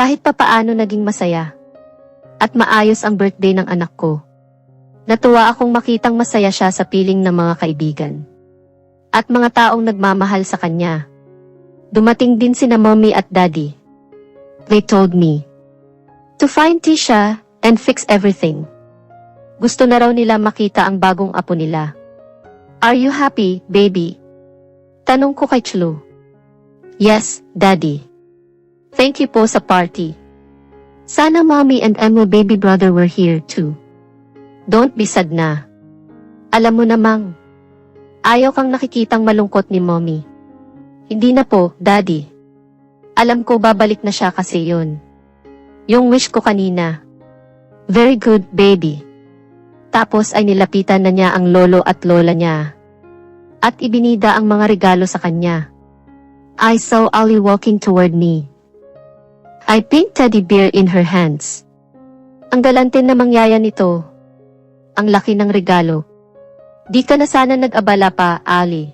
Kahit papaano naging masaya at maayos ang birthday ng anak ko. Natuwa akong makitang masaya siya sa piling ng mga kaibigan at mga taong nagmamahal sa kanya. Dumating din sina mommy at daddy. They told me to find Tisha and fix everything. Gusto na raw nila makita ang bagong apo nila. Are you happy, baby? Tanong ko kay Chlo. Yes, daddy. Thank you po sa party. Sana mommy and my baby brother were here too. Don't be sad na. Alam mo namang, ayaw kang nakikitang malungkot ni mommy. Hindi na po, daddy. Alam ko babalik na siya kasi yun. Yung wish ko kanina. Very good, baby. Tapos ay nilapitan na niya ang lolo at lola niya. At ibinida ang mga regalo sa kanya. I saw Ali walking toward me. I picked teddy bear in her hands. Ang galante na mangyaya nito. Ang laki ng regalo. Di ka na sana nag-abala pa, Ali.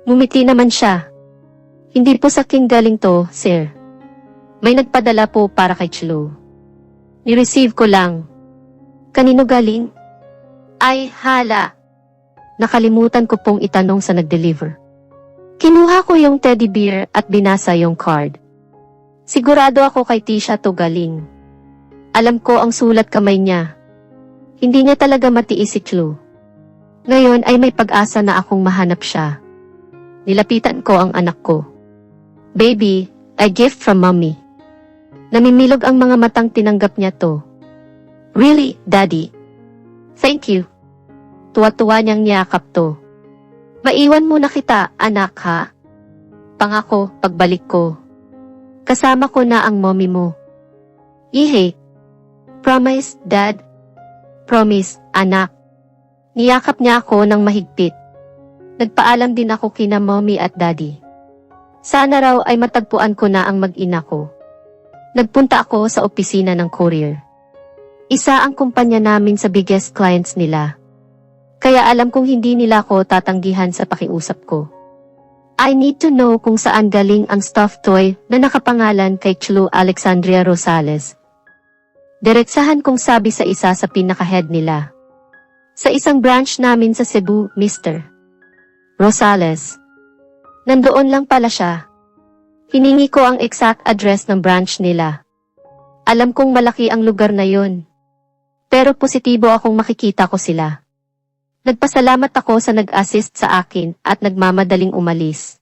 Ngumiti naman siya. Hindi po sa king galing to, sir. May nagpadala po para kay Chlo. Ni-receive ko lang. Kanino galing? Ay, hala. Nakalimutan ko pong itanong sa nag-deliver. Kinuha ko yung teddy bear at binasa yung card. Sigurado ako kay Tisha to galing. Alam ko ang sulat kamay niya. Hindi niya talaga matiis si Chlo. Ngayon ay may pag-asa na akong mahanap siya. Nilapitan ko ang anak ko. Baby, a gift from mommy. Namimilog ang mga matang tinanggap niya to. Really, daddy? Thank you. Tuwa-tuwa niyang niyakap to. Maiwan muna kita, anak ha? Pangako, pagbalik ko. Kasama ko na ang mommy mo. Ihe. Promise, dad. Promise, anak. Niyakap niya ako ng mahigpit. Nagpaalam din ako kina mommy at daddy. Sana raw ay matagpuan ko na ang mag-ina ko. Nagpunta ako sa opisina ng courier. Isa ang kumpanya namin sa biggest clients nila. Kaya alam kong hindi nila ako tatanggihan sa pakiusap ko. I need to know kung saan galing ang stuffed toy na nakapangalan kay Chlo Alexandria Rosales. Diretsahan kong sabi sa isa sa pinaka-head nila. Sa isang branch namin sa Cebu, Mr. Rosales. Nandoon lang pala siya. Hiningi ko ang exact address ng branch nila. Alam kong malaki ang lugar na yon. Pero positibo akong makikita ko sila. Nagpasalamat ako sa nag-assist sa akin at nagmamadaling umalis.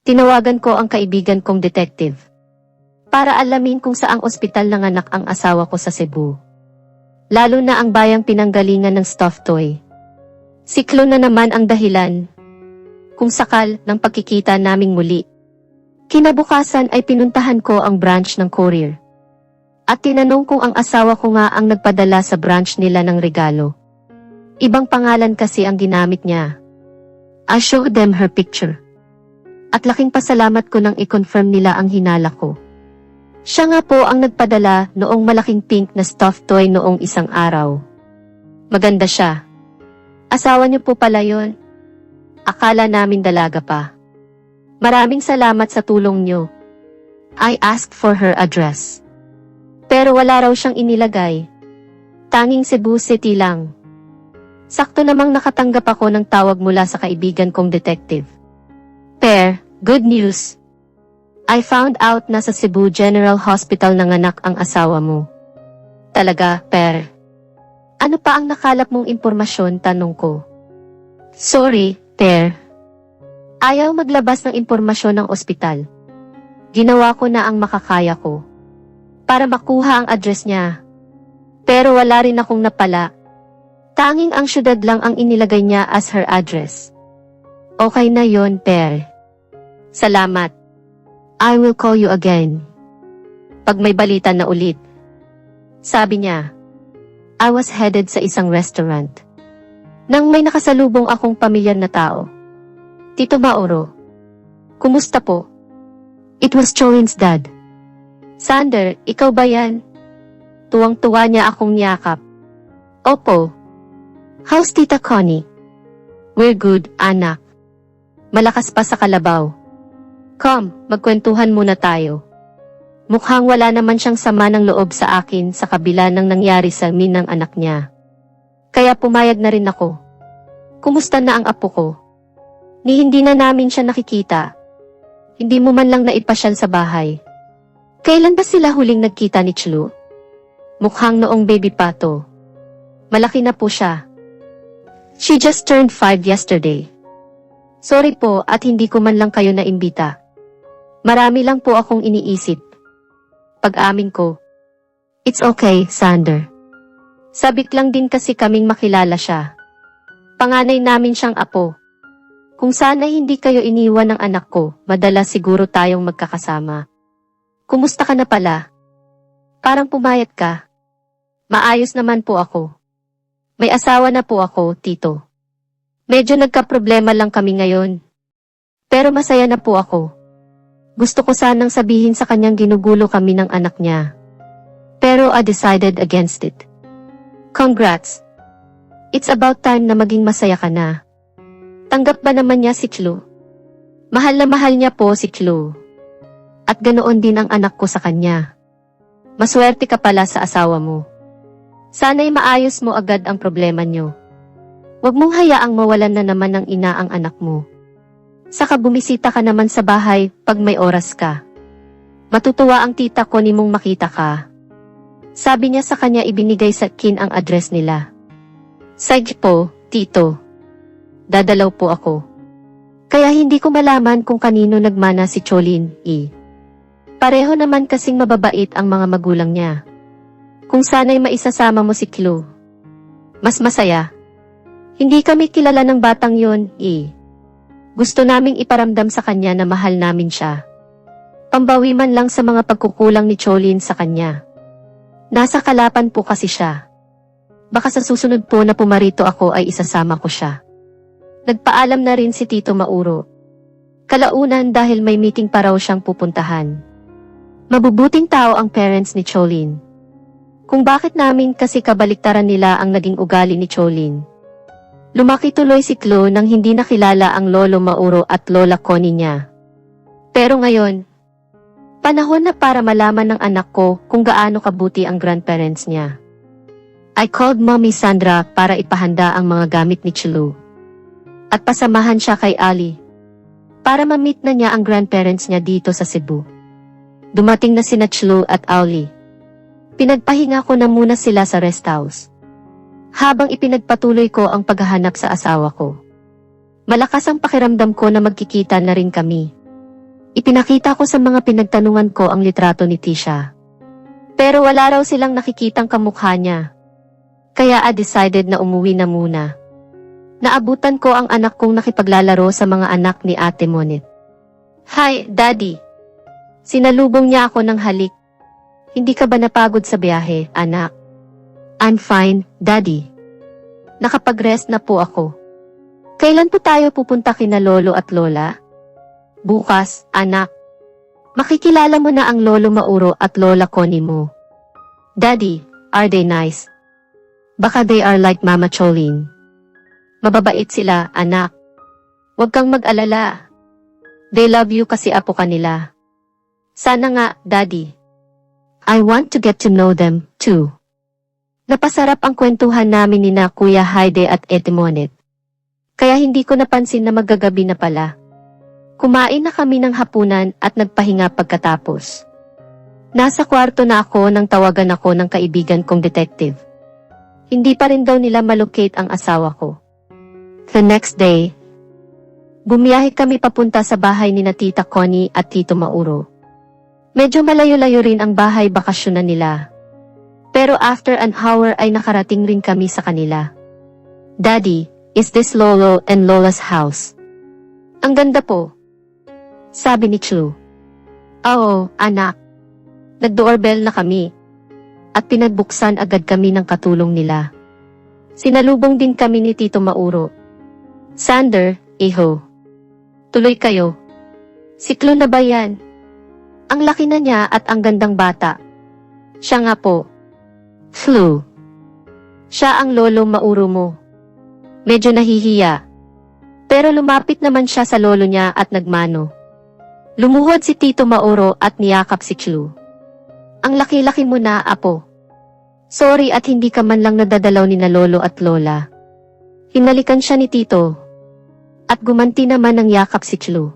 Tinawagan ko ang kaibigan kong detective para alamin kung saang ospital nanganak ang asawa ko sa Cebu. Lalo na ang bayang pinanggalingan ng stuffed toy. Si Chlo na naman ang dahilan kung sakal ng pagkikita naming muli. Kinabukasan ay pinuntahan ko ang branch ng courier at tinanong kung ang asawa ko nga ang nagpadala sa branch nila ng regalo. Ibang pangalan kasi ang ginamit niya. I showed them her picture. At laking pasalamat ko nang i-confirm nila ang hinala ko. Siya nga po ang nagpadala noong malaking pink na stuffed toy noong isang araw. Maganda siya. Asawa niyo po pala yon. Akala namin dalaga pa. Maraming salamat sa tulong niyo. I asked for her address. Pero wala raw siyang inilagay. Tanging Cebu City lang. Sakto namang nakatanggap ako ng tawag mula sa kaibigan kong detective. Per, good news. I found out na sa Cebu General Hospital nanganak ang asawa mo. Talaga, Per? Ano pa ang nakalap mong impormasyon, tanong ko. Sorry, Per. Ayaw maglabas ng impormasyon ng ospital. Ginawa ko na ang makakaya ko para makuha ang address niya. Pero wala rin akong napala. Tanging ang syudad lang ang inilagay niya as her address. Okay na yon, Per. Salamat. I will call you again. Pag may balita na ulit. Sabi niya. I was headed sa isang restaurant. Nang may nakasalubong akong pamilyar na tao. Tito Mauro. Kumusta po? It was Cholin's dad. Sander, ikaw ba yan? Tuwang-tuwa niya akong niyakap. Opo. How's Tita Connie? We're good, anak. Malakas pa sa kalabaw. Come, magkwentuhan muna tayo. Mukhang wala naman siyang sama ng loob sa akin sa kabila ng nangyari sa amin ng anak niya. Kaya pumayag na rin ako. Kumusta na ang apo ko? Ni hindi na namin siya nakikita. Hindi mo man lang naipasyal sa bahay. Kailan ba sila huling nagkita ni Chlu? Mukhang noong baby pa to. Malaki na po siya. She just turned 5 yesterday. Sorry po at hindi ko man lang kayo naimbita. Marami lang po akong iniisip. Pag-amin ko. It's okay, Sander. Sabik lang din kasi kaming makilala siya. Panganay namin siyang apo. Kung sana hindi kayo iniwan ng anak ko, madalas siguro tayong magkakasama. Kumusta ka na pala? Parang pumayat ka. Maayos naman po ako. May asawa na po ako, tito. Medyo nagka-problema lang kami ngayon. Pero masaya na po ako. Gusto ko sanang sabihin sa kanyang ginugulo kami ng anak niya. Pero I decided against it. Congrats! It's about time na maging masaya ka na. Tanggap ba naman niya si Chlu? Mahal na mahal niya po si Chlu. At ganoon din ang anak ko sa kanya. Maswerte ka pala sa asawa mo. Sana'y maayos mo agad ang problema niyo. Huwag mong hayaang mawalan na naman ng ina ang anak mo. Saka bumisita ka naman sa bahay pag may oras ka. Matutuwa ang tita ko ni mong makita ka. Sabi niya sa kanya ibinigay sa akin ang address nila. Sige po, tito. Dadalaw po ako. Kaya hindi ko malaman kung kanino nagmana si Cholin, Pareho naman kasing mababait ang mga magulang niya. Kung sana'y maisasama mo si Chlu. Mas masaya. Hindi kami kilala ng batang yon, Gusto naming iparamdam sa kanya na mahal namin siya. Pambawi man lang sa mga pagkukulang ni Cholin sa kanya. Nasa Kalapan po kasi siya. Baka sa susunod po na pumarito ako ay isasama ko siya. Nagpaalam na rin si Tito Mauro. Kalaunan dahil may meeting pa raw siyang pupuntahan. Mabubuting tao ang parents ni Cholin. Kung bakit namin kasi kabaliktaran nila ang naging ugali ni Cholin. Lumaki tuloy si Chlu nang hindi nakilala ang Lolo Mauro at Lola Connie niya. Pero ngayon, panahon na para malaman ng anak ko kung gaano kabuti ang grandparents niya. I called Mommy Sandra para ipahanda ang mga gamit ni Chlu. At pasamahan siya kay Ali. Para ma-meet na niya ang grandparents niya dito sa Cebu. Dumating na sina Chlu at Ali. Pinagpahinga ko na muna sila sa rest house. Habang ipinagpatuloy ko ang paghahanap sa asawa ko. Malakas ang pakiramdam ko na magkikita na rin kami. Ipinakita ko sa mga pinagtanungan ko ang litrato ni Tisha. Pero wala raw silang nakikitang kamukha niya. Kaya I decided na umuwi na muna. Naabutan ko ang anak kong nakipaglalaro sa mga anak ni Ate Monet. Hi, Daddy. Sinalubong niya ako ng halik. Hindi ka ba napagod sa biyahe, anak? I'm fine, Daddy. Nakapag-rest na po ako. Kailan po tayo pupunta kina Lolo at Lola? Bukas, anak. Makikilala mo na ang Lolo Mauro at Lola Connie mo. Daddy, are they nice? Baka they are like Mama Cholin. Mababait sila, anak. Huwag kang mag-alala. They love you kasi apo ka nila. Sana nga, Daddy. I want to get to know them, too. Napasarap ang kwentuhan namin ni na Kuya Haide at Ate Monet. Kaya hindi ko napansin na maggagabi na pala. Kumain na kami ng hapunan at nagpahinga pagkatapos. Nasa kwarto na ako nang tawagan ako ng kaibigan kong detective. Hindi pa rin daw nila malocate ang asawa ko. The next day, bumiyahe kami papunta sa bahay ni na Tita Connie at Tito Mauro. Medyo malayo-layo rin ang bahay bakasyonan nila. Pero after an hour ay nakarating rin kami sa kanila. Daddy, is this Lolo and Lola's house? Ang ganda po. Sabi ni Chlu. Oo, anak. Nag-doorbell na kami. At pinagbuksan agad kami ng katulong nila. Sinalubong din kami ni Tito Mauro. Sander, iho. Tuloy kayo. Si Chlu na ba yan? Ang laki na niya at ang gandang bata. Siya nga po. Chlu. Siya ang Lolo Mauro mo. Medyo nahihiya. Pero lumapit naman siya sa lolo niya at nagmano. Lumuhod si Tito Mauro at niyakap si Chlu. Ang laki-laki mo na, apo. Sorry at hindi ka man lang nadadalaw ni na lolo at lola. Hinalikan siya ni Tito. At gumanti naman ng yakap si Chlu.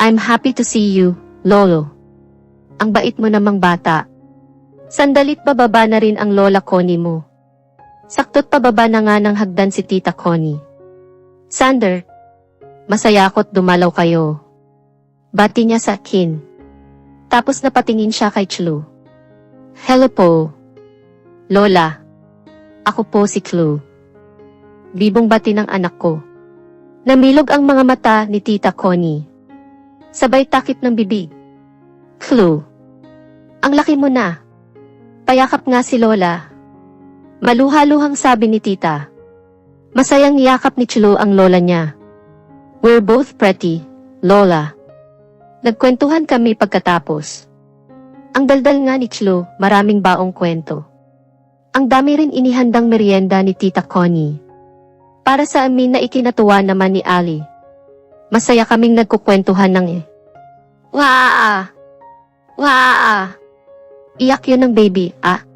I'm happy to see you, lolo. Ang bait mo namang bata. Sandalit bababa na rin ang lola Connie mo. Saktot pababa na nga ng hagdan si Tita Connie. Sander, masaya ako't dumalaw kayo. Bati niya sa akin. Tapos napatingin siya kay Chlu. Hello po. Lola. Ako po si Chlu. Bibong bati ng anak ko. Namilog ang mga mata ni Tita Connie. Sabay takip ng bibig. Chlu. Ang laki mo na. Payakap nga si Lola. Maluha-luhang sabi ni Tita. Masayang niyakap ni Chlu ang lola niya. We're both pretty, Lola. Nagkwentuhan kami pagkatapos. Ang daldal nga ni Chlu, maraming baong kwento. Ang dami rin inihandang merienda ni Tita Connie. Para sa amin na ikinatuwa naman ni Ali. Masaya kaming nagkukwentuhan ng Waa! Waa! Iyak yun ng baby, ah.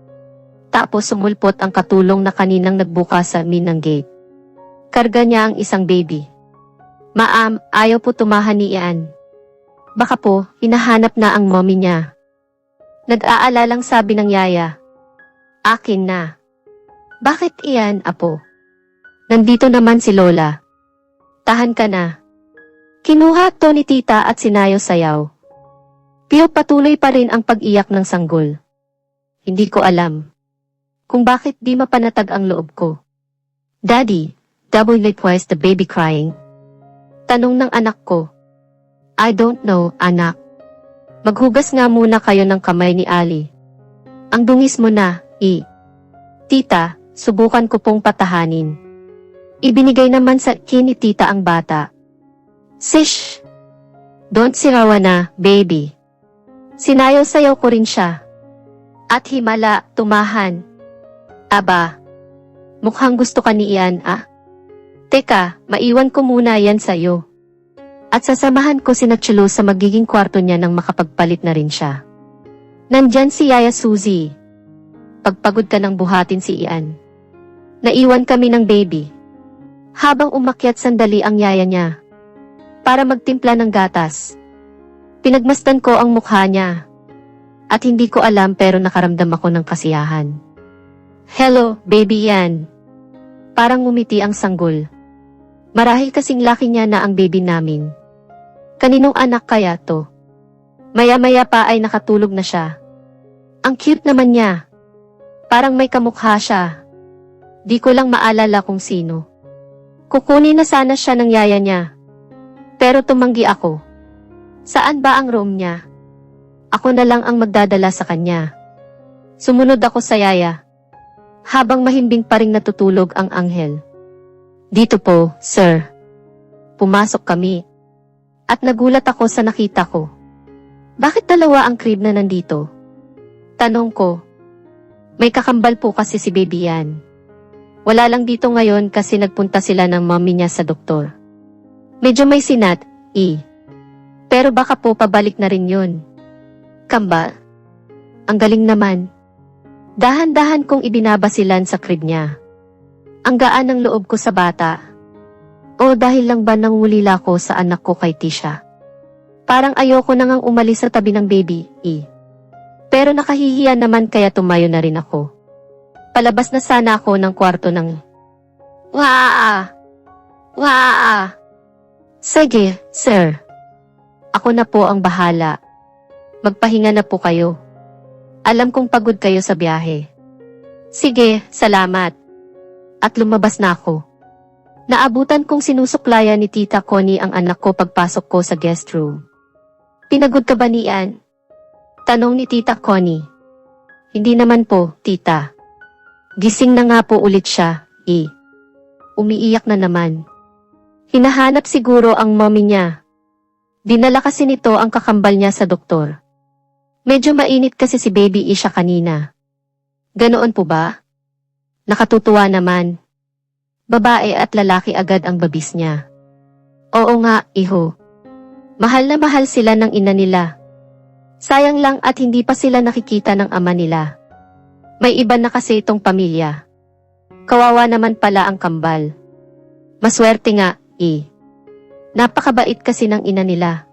Tapos sumulpot ang katulong na kaninang nagbukas sa amin ng gate. Karga niya ang isang baby. Ma'am, ayaw po tumahan ni Ian. Baka po, hinahanap na ang mommy niya. Nag-aalalang sabi ng yaya. Akin na. Bakit Ian, apo? Nandito naman si Lola. Tahan ka na. Kinuha to ni tita at sinayo sayaw. Pero patuloy pa rin ang pag-iyak ng sanggol. Hindi ko alam kung bakit di mapanatag ang loob ko. Daddy, why's the baby crying? Tanong ng anak ko. I don't know, anak. Maghugas nga muna kayo ng kamay ni Ali. Ang dungis mo na, Tita, subukan ko pong patahanin. Ibinigay naman sa akin ni tita ang bata. Sish! Don't sirawa na, baby. Sinayaw-sayaw ko rin siya. At himala, tumahan. Aba, mukhang gusto ka ni Ian, ah? Teka, maiwan ko muna yan sa'yo. At sasamahan ko si Chlu sa magiging kwarto niya nang makapagpalit na rin siya. Nandyan si Yaya Suzy. Pagpagod ka nang buhatin si Ian. Naiwan kami ng baby. Habang umakyat sandali ang yaya niya. Para magtimpla ng gatas. Pinagmasdan ko ang mukha niya. At hindi ko alam pero nakaramdam ako ng kasiyahan. Hello, baby Ian. Parang ngumiti ang sanggol. Marahil kasing laki niya na ang baby namin. Kaninong anak kaya to? Maya-maya pa ay nakatulog na siya. Ang cute naman niya. Parang may kamukha siya. Di ko lang maalala kung sino. Kukunin na sana siya ng yaya niya. Pero tumanggi ako. Saan ba ang room niya? Ako na lang ang magdadala sa kanya. Sumunod ako sa yaya. Habang mahimbing pa ring natutulog ang anghel. Dito po, sir. Pumasok kami. At nagulat ako sa nakita ko. Bakit dalawa ang crib na nandito? Tanong ko. May kakambal po kasi si baby yan. Wala lang dito ngayon kasi nagpunta sila ng mommy niya sa doktor. Medyo may sinat, Pero baka po pabalik na rin yun. Kambal? Ang galing naman. Dahan-dahan kong ibinabasilan sa crib niya. Ang gaan ng loob ko sa bata. O dahil lang ba nangulila ko sa anak ko kay Tisha? Parang ayoko nang umalis sa tabi ng baby, Pero nakahihiya naman kaya tumayo na rin ako. Palabas na sana ako ng kwarto ng Waa! Waa! Sige, sir. Ako na po ang bahala. Magpahinga na po kayo. Alam kong pagod kayo sa biyahe. Sige, salamat. At lumabas na ako. Naabutan kong sinusuklayan ni Tita Connie ang anak ko pagpasok ko sa guest room. Pinagod ka ba ni Ian? Tanong ni Tita Connie. Hindi naman po, tita. Gising na nga po ulit siya, Umiiyak na naman. Hinahanap siguro ang mommy niya. Dinala kasi nito ang kakambal niya sa doktor. Medyo mainit kasi si baby siya kanina. Ganoon po ba? Nakatutuwa naman. Babae at lalaki agad ang babis niya. Oo nga, iho. Mahal na mahal sila ng ina nila. Sayang lang at hindi pa sila nakikita ng ama nila. May iba na kasi itong pamilya. Kawawa naman pala ang kambal. Maswerte nga, Napakabait kasi ng ina nila.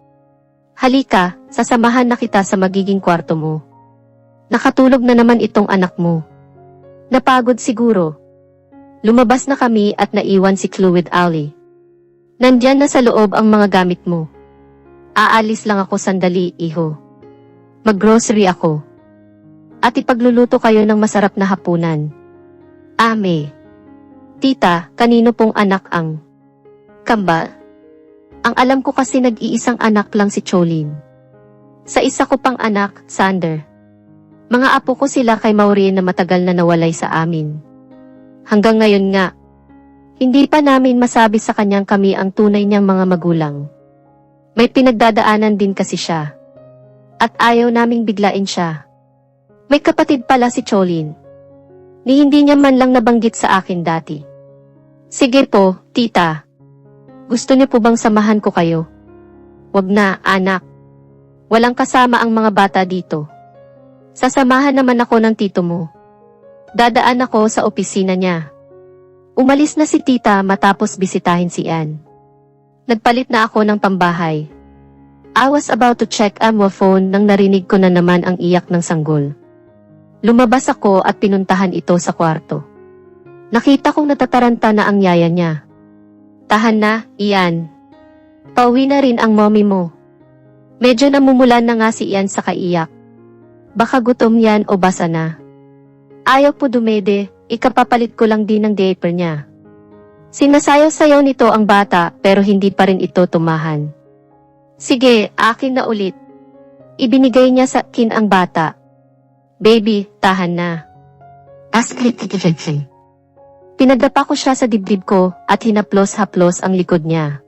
Halika, sasamahan na kita sa magiging kwarto mo. Nakatulog na naman itong anak mo. Napagod siguro. Lumabas na kami at naiwan si Chloe with Ali. Nandyan na sa loob ang mga gamit mo. Aalis lang ako sandali, iho. Mag-grocery ako. At ipagluluto kayo ng masarap na hapunan. Ame. Tita, kanino pong anak ang kambal? Ang alam ko kasi nag-iisang anak lang si Cholin. Sa isa ko pang anak, Sander. Mga apo ko sila kay Maureen na matagal na nawalay sa amin. Hanggang ngayon nga, hindi pa namin masabi sa kanyang kami ang tunay niyang mga magulang. May pinagdadaanan din kasi siya. At ayaw naming biglain siya. May kapatid pala si Cholin. Ni hindi niya man lang nabanggit sa akin dati. Sige po, tita. Gusto niyo po bang samahan ko kayo? Wag na, anak. Walang kasama ang mga bata dito. Sasamahan naman ako ng tito mo. Dadaan ako sa opisina niya. Umalis na si tita matapos bisitahin si Ann. Nagpalit na ako ng pambahay. I was about to check ang phone nang narinig ko na naman ang iyak ng sanggol. Lumabas ako at pinuntahan ito sa kwarto. Nakita kong natataranta na ang yaya niya. Tahan na, Ian. Pauwi na rin ang mommy mo. Medyo namumulan na nga si Ian sa kaiyak. Baka gutom yan o basa na. Ayaw po dumede, ikapapalit ko lang din ng diaper niya. Sinasayaw-sayaw nito ang bata pero hindi pa rin ito tumahan. Sige, akin na ulit. Ibinigay niya sa akin ang bata. Baby, tahan na. Pinagdapa ko siya sa dibdib ko at hinaplos-haplos ang likod niya.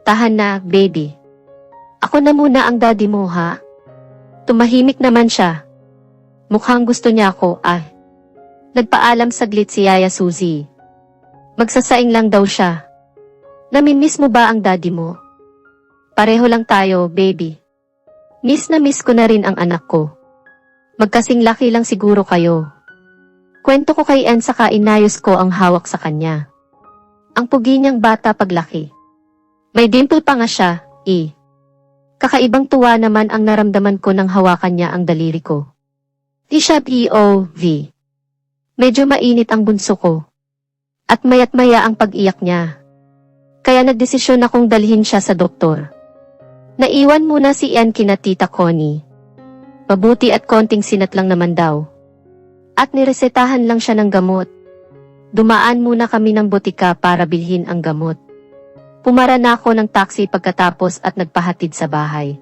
Tahan na, baby. Ako na muna ang daddy mo, ha? Tumahimik naman siya. Mukhang gusto niya ako, Nagpaalam saglit si Yaya Suzy. Magsasaing lang daw siya. Namimiss mo ba ang daddy mo? Pareho lang tayo, baby. Miss na miss ko na rin ang anak ko. Magkasing laki lang siguro kayo. Kwento ko kay Ann saka inayos ko ang hawak sa kanya. Ang pugi niyang bata paglaki. May dimple pa nga siya, Kakaibang tuwa naman ang naramdaman ko nang hawakan niya ang daliri ko. Di siya POV. Medyo mainit ang bunso ko. At mayat maya ang pag-iyak niya. Kaya nagdesisyon akong dalhin siya sa doktor. Naiwan muna si Ann kina Tita Connie. Mabuti at konting sinat lang naman daw. At niresetahan lang siya ng gamot. Dumaan muna kami ng butika para bilhin ang gamot. Pumara na ako ng taxi pagkatapos at nagpahatid sa bahay.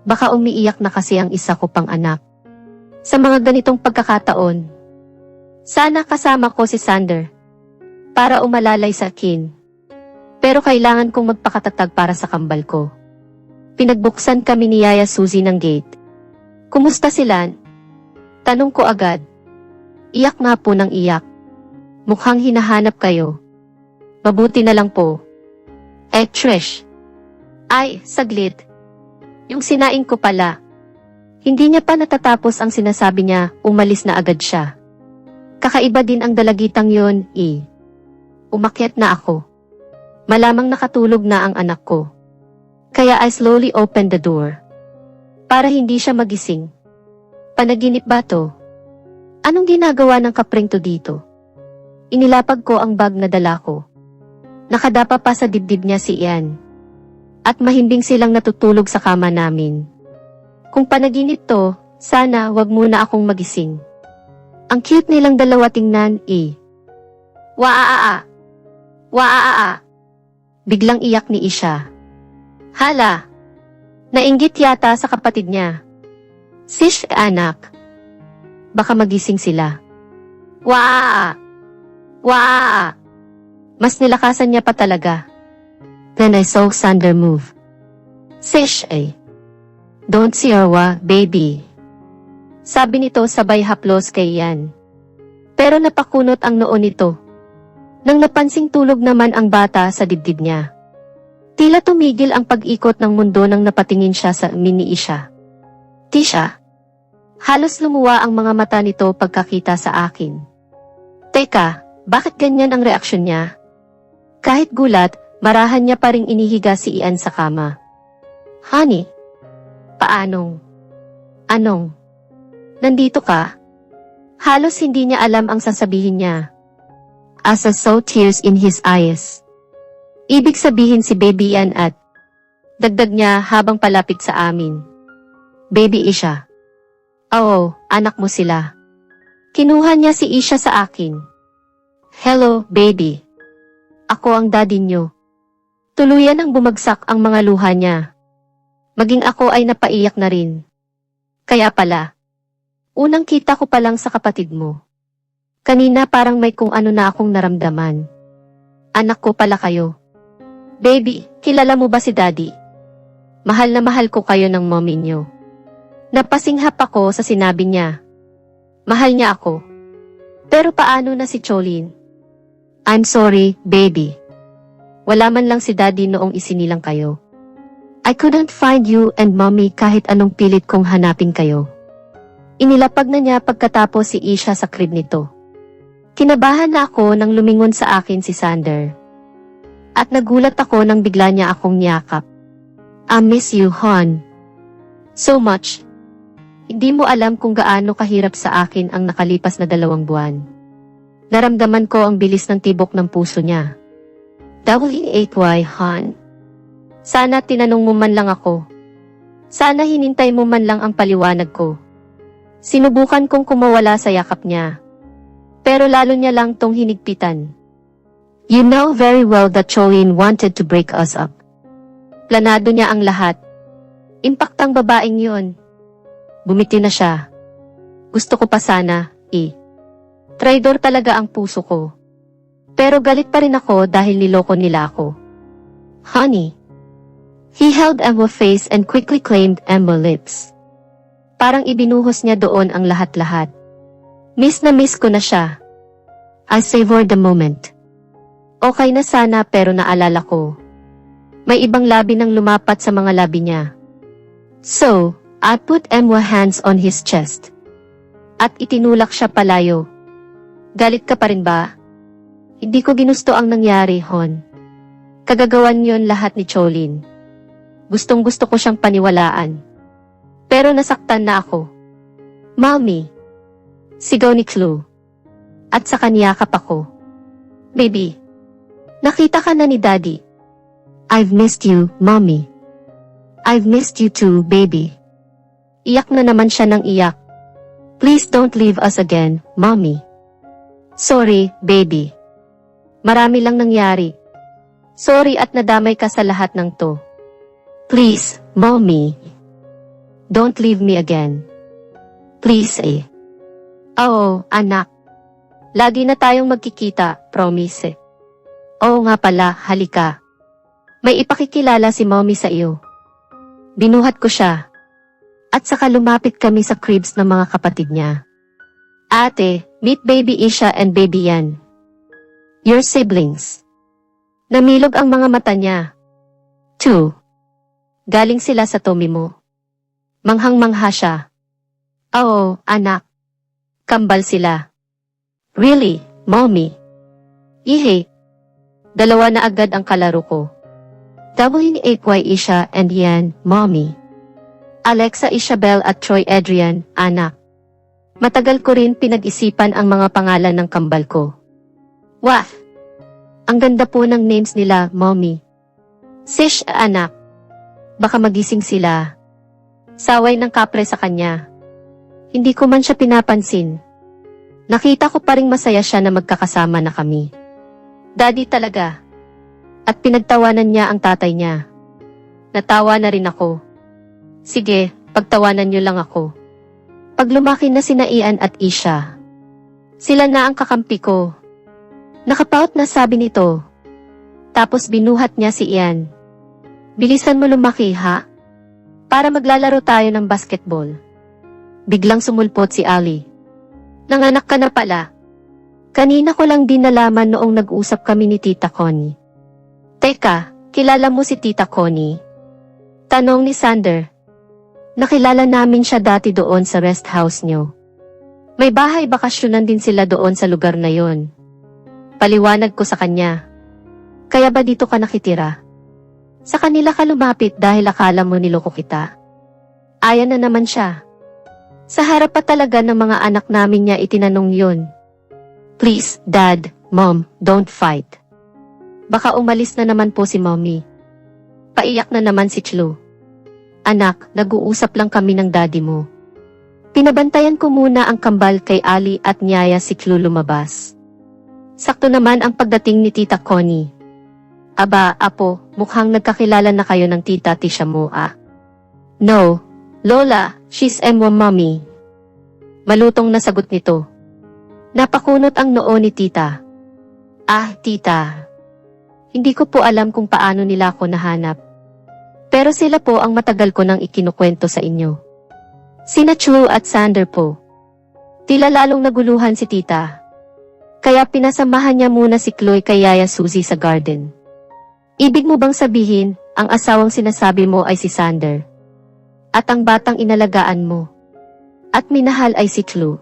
Baka umiiyak na kasi ang isa ko pang anak. Sa mga ganitong pagkakataon, sana kasama ko si Sander para umalalay sa akin. Pero kailangan kong magpakatatag para sa kambal ko. Pinagbuksan kami ni Yaya Suzy ng gate. Kumusta sila? Tanong ko agad. Iyak nga po ng iyak. Mukhang hinahanap kayo. Mabuti na lang po. Trish. Ay, saglit. Yung sinaing ko pala. Hindi niya pa natatapos ang sinasabi niya, umalis na agad siya. Kakaiba din ang dalagitang yon, Umakyat na ako. Malamang nakatulog na ang anak ko. Kaya I slowly opened the door. Para hindi siya magising. Panaginip ba to? Anong ginagawa ng kapring to dito? Inilapag ko ang bag na dala ko. Nakadapa pa sa dibdib niya si Ian. At mahimbing silang natutulog sa kama namin. Kung panaginip to, sana wag muna akong magising. Ang cute nilang dalawa tingnan, Waa-a-a. Waa-a-a. Biglang iyak ni Isha. Hala! Nainggit yata sa kapatid niya. Sish, anak. Baka magising sila. Waa! Waa! Mas nilakasan niya pa talaga. Then I saw Sander move. Sish, Don't see her baby. Sabi nito sabay haplos kay Ian. Pero napakunot ang noo nito. Nang napansing tulog naman ang bata sa dibdib niya. Tila tumigil ang pag-ikot ng mundo nang napatingin siya sa mini Isha. Tisha. Halos lumuwa ang mga mata nito pagkakita sa akin. Teka, bakit ganyan ang reaksyon niya? Kahit gulat, marahan niya pa ring inihiga si Ian sa kama. Honey. Paanong? Anong? Nandito ka? Halos hindi niya alam ang sasabihin niya. As I saw tears in his eyes. Ibig sabihin si Baby Ian at dagdag niya habang palapit sa amin. Baby Isha. Oo, anak mo sila. Kinuha niya si Isha sa akin. Hello, baby. Ako ang daddy niyo. Tuluyan ang bumagsak ang mga luha niya. Maging ako ay napaiyak na rin. Kaya pala, unang kita ko pa lang sa kapatid mo. Kanina parang may kung ano na akong naramdaman. Anak ko pala kayo. Baby, kilala mo ba si daddy? Mahal na mahal ko kayo ng mommy niyo. Napasinghap ako sa sinabi niya. Mahal niya ako. Pero paano na si Cholin? I'm sorry, baby. Wala man lang si daddy noong isinilang kayo. I couldn't find you and mommy kahit anong pilit kong hanapin kayo. Inilapag na niya pagkatapos si Isha sa crib nito. Kinabahan na ako nang lumingon sa akin si Sander. At nagulat ako nang bigla niya akong niyakap. I miss you, hon. So much. Hindi mo alam kung gaano kahirap sa akin ang nakalipas na 2 buwan. Naramdaman ko ang bilis ng tibok ng puso niya. W8Y, hon. Sana tinanong mo man lang ako. Sana hinintay mo man lang ang paliwanag ko. Sinubukan kong kumawala sa yakap niya. Pero lalo niya lang tong hinigpitan. You know very well that Cholin wanted to break us up. Planado niya ang lahat. Impaktang babaeng yun. Bumiti na siya. Gusto ko pa sana, Traidor talaga ang puso ko. Pero galit pa rin ako dahil niloko nila ako. Honey. He held Emma's face and quickly claimed Emma's lips. Parang ibinuhos niya doon ang lahat-lahat. Miss na miss ko na siya. I savored the moment. Okay na sana pero naalala ko. May ibang labi nang lumapat sa mga labi niya. So, I put Emma's hands on his chest. At itinulak siya palayo. Galit ka pa rin ba? Hindi ko ginusto ang nangyari, hon. Kagagawan yon lahat ni Cholin. Gustong gusto ko siyang paniwalaan. Pero nasaktan na ako. Mommy. Sigaw ni Chloe. At sa kaniyakap ako. Baby. Nakita ka na ni Daddy. I've missed you, Mommy. I've missed you too, baby. Iyak na naman siya ng iyak. Please don't leave us again, Mommy. Sorry, baby. Marami lang nangyari. Sorry at nadamay ka sa lahat ng to. Please, Mommy. Don't leave me again. Please, Oo, anak. Lagi na tayong magkikita, promise. Oo nga pala, halika. May ipakikilala si Mommy sa iyo. Binuhat ko siya. At saka lumapit kami sa cribs ng mga kapatid niya. Ate, meet Baby Isha and Baby Ian. Your siblings. Namilog ang mga mata niya. 2. Galing sila sa tummy mo. Manghang-mangha siya. Oo, anak. Kambal sila. Really, Mommy? Ihe. 2 na agad ang kalaro ko. W8Y Isha and Ian, Mommy. Alexa Isabel at Troy Adrian, anak. Matagal ko rin pinag-isipan ang mga pangalan ng kambal ko. Wah! Ang ganda po ng names nila, Mommy. Sish, anak. Baka magising sila. Saway ng kapre sa kanya. Hindi ko man siya pinapansin. Nakita ko pa ring masaya siya na magkakasama na kami. Daddy talaga. At pinagtawanan niya ang tatay niya. Natawa na rin ako. Sige, pagtawanan niyo lang ako. Pag lumaki na sina Ian at Isha, sila na ang kakampi ko. Nakapaut na sabi nito. Tapos binuhat niya si Ian. Bilisan mo lumaki ha? Para maglalaro tayo ng basketball. Biglang sumulpot si Ali. Nanganak ka na pala. Kanina ko lang din nalaman noong nag-usap kami ni Tita Connie. Teka, kilala mo si Tita Connie? Tanong ni Sander. Nakilala namin siya dati doon sa rest house niyo. May bahay bakasyonan din sila doon sa lugar na yon. Paliwanag ko sa kanya. Kaya ba dito ka nakitira? Sa kanila ka lumapit dahil akala mo niloko kita. Ayan na naman siya. Sa harap pa talaga ng mga anak namin niya itinanong yun. Please, Dad, Mom, don't fight. Baka umalis na naman po si Mommy. Paiyak na naman si Chlo. Anak, nag-uusap lang kami ng daddy mo. Pinabantayan ko muna ang kambal kay Ali at niyaya si Chlo lumabas. Sakto naman ang pagdating ni Tita Connie. Aba, apo, mukhang nagkakilala na kayo ng tita Tisha mo ah. No, Lola, she's Mommy. Malutong na sagot nito. Napakunot ang noo ni tita. Ah, tita. Hindi ko po alam kung paano nila ako nahanap. Pero sila po ang matagal ko nang ikinukwento sa inyo. Sina Chlo at Sander po. Tila lalong naguluhan si tita. Kaya pinasamahan niya muna si Chloe kay Yaya Suzy sa garden. Ibig mo bang sabihin, ang asawang sinasabi mo ay si Sander? At ang batang inalagaan mo? At minahal ay si Chlo?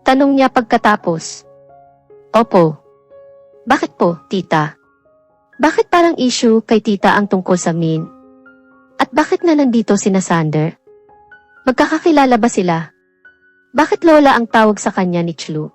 Tanong niya pagkatapos. Opo. Bakit po, tita? Bakit parang issue kay tita ang tungkol sa Min? At bakit na nandito sina Sander? Magkakakilala ba sila? Bakit Lola ang tawag sa kanya ni Chlo?